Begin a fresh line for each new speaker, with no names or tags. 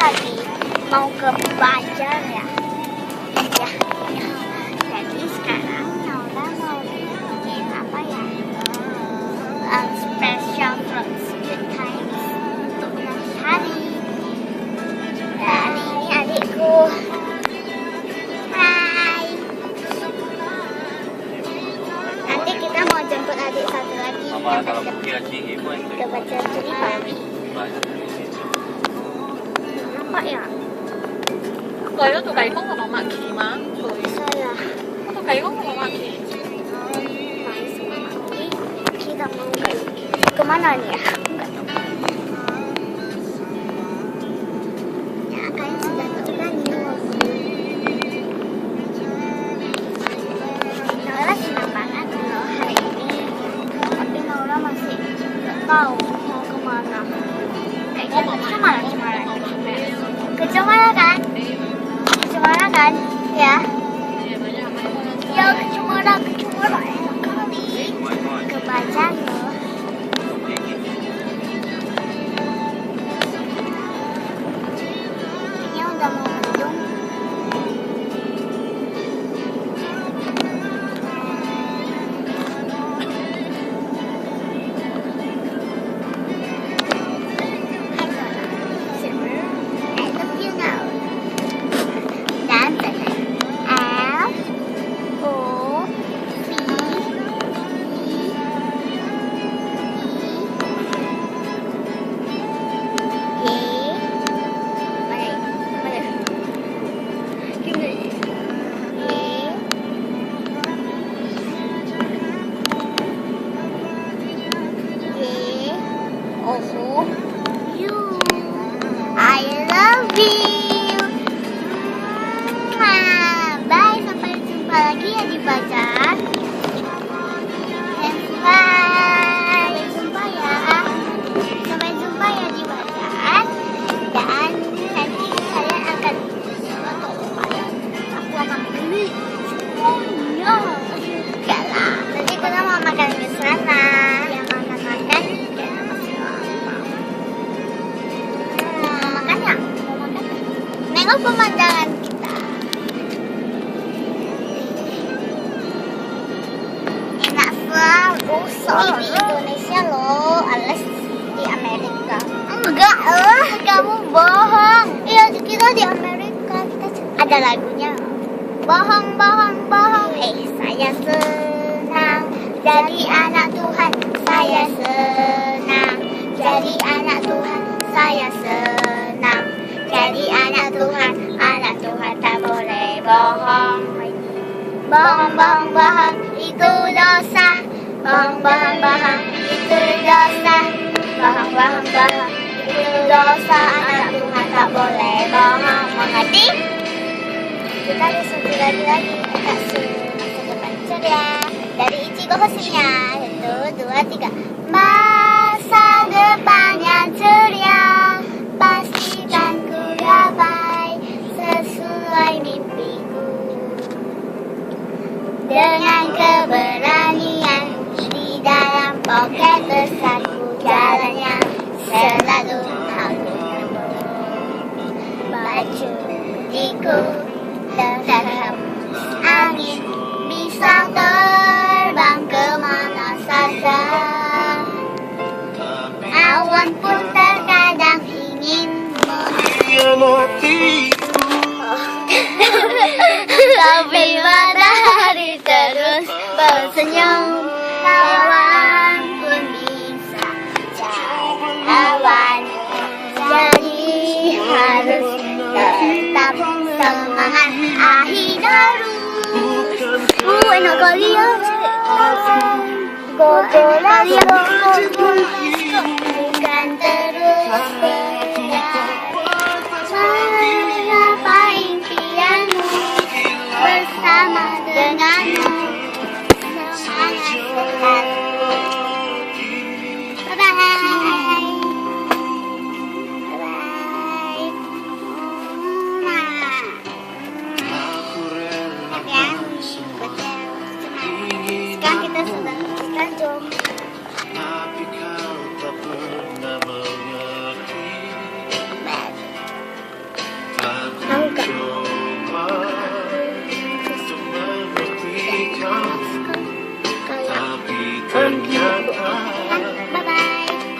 lagi mau ke Banjar ya. Ya. Jadi sekarang Naura mau bikin apa ya? Special fruits good times untuk nanti hari. Dan ini adikku. Hai. Nanti kita mau jemput adik satu lagi ke Banjar Curi. Nampak ya?
Kayo tuh kayak kok ngomong maki mah.
Saya
Tuh kayak kok ngomong maki.
main sama Maki. Kita mau kemana nih ya? Enggak tahu. Ya kayaknya sudah tahu kan ini Naura senang banget loh hari ini. Tapi Naura masih nggak tahu mau kemana. Kayaknya ke Cemara Ke Cemara kan? Ke Cemara kan? Ya. Ya ke Cemara enak kali. Ke Banjar loh. Kayaknya udah mau mendung. I love you. Bye, sampai jumpa lagi ya di Banjar. Bye, jumpa ya. Sampai jumpa ya di Banjar. Dan nanti saya akan aku akan beli semuanya. Enggak lah, nanti kita mau makan di sana. Ya makan karena masih lama. Mau makan ya? Mau makan? Nengok pemandangan kita. Enak selalu. Ini di Indonesia loh, alias di Amerika. Enggak lah, kamu bohong. Iya, kita di Amerika. Kita ada lagunya. Bohong, bohong, bohong. Saya senang jadi anak Tuhan. Saya senang jadi anak Tuhan. Saya senang jadi anak Tuhan. Anak Tuhan tak boleh bohong. Bohong, bohong, bohong, itu dosa. Bohong, bohong, bohong, itu dosa. Bohong, bohong, bohong, itu dosa. Anak Tuhan tak boleh bohong. Mengerti? Kita besok lagi kasih masa depan ceria dari Ichigo Hoshinya. 1, 2, 3. Masa depannya ceria, pastikan ku gapai sesuai mimpiku. Dengan keberanian di dalam poket besarku, jalannya selalu aku baju diku terhembus angin, bisa terbang kemana saja. Awan pun terkadang ingin tapi matahari terus bersenyum. Kawan pun bisa lawan, jadi harus tetap semangat. Ahidaru enak kali ya. Gogo lagi bukan terus